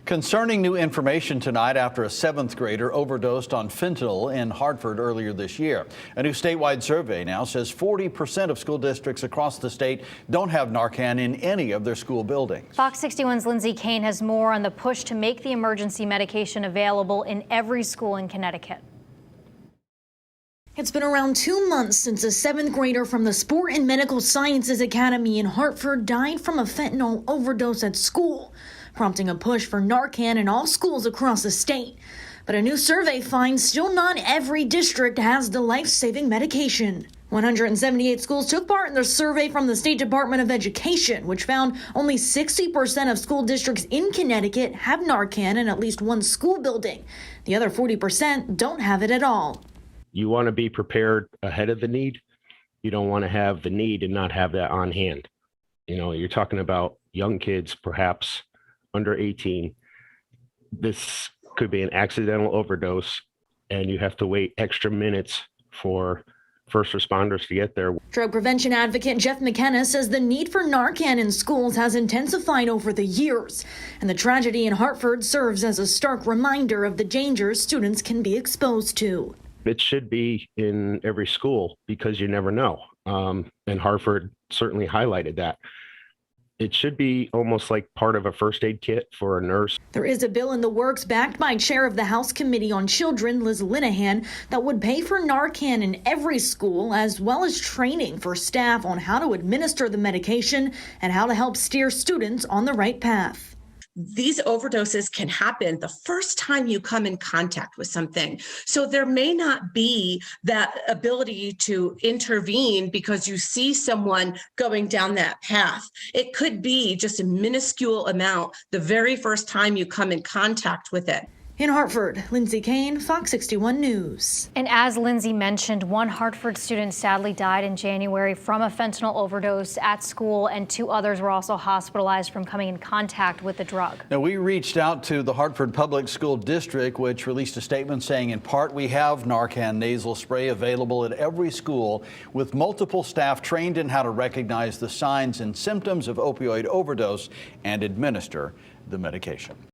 Concerning new information tonight after a 7th grader overdosed on fentanyl in Hartford earlier this year. A new statewide survey now says 40% of school districts across the state don't have Narcan in any of their school buildings. Fox 61's Lindsay Kane has more on the push to make the emergency medication available in every school in Connecticut. It's been around 2 months since a 7th grader from the Sport and Medical Sciences Academy in Hartford died from a fentanyl overdose at school, prompting a push for Narcan in all schools across the state. But a new survey finds still not every district has the life-saving medication. 178 schools took part in the survey from the State Department of Education, which found only 60% of school districts in Connecticut have Narcan in at least one school building. The other 40% don't have it at all. You want to be prepared ahead of the need. You don't want to have the need and not have that on hand. You know, you're talking about young kids, perhaps under 18. This could be an accidental overdose, and you have to wait extra minutes for first responders to get there. Drug prevention advocate Jeff McKenna says the need for Narcan in schools has intensified over the years, and the tragedy in Hartford serves as a stark reminder of the dangers students can be exposed to. It should be in every school because you never know. And Hartford certainly highlighted that. It should be almost like part of a first aid kit for a nurse. There is a bill in the works backed by Chair of the House Committee on Children, Liz Linehan, that would pay for Narcan in every school, as well as training for staff on how to administer the medication and how to help steer students on the right path. These overdoses can happen the first time you come in contact with something. So there may not be that ability to intervene because you see someone going down that path. It could be just a minuscule amount the very first time you come in contact with it. In Hartford, Lindsay Kane, Fox 61 News. And as Lindsay mentioned, one Hartford student sadly died in January from a fentanyl overdose at school, and 2 others were also hospitalized from coming in contact with the drug. Now, we reached out to the Hartford Public School District, which released a statement saying, in part, we have Narcan nasal spray available at every school with multiple staff trained in how to recognize the signs and symptoms of opioid overdose and administer the medication.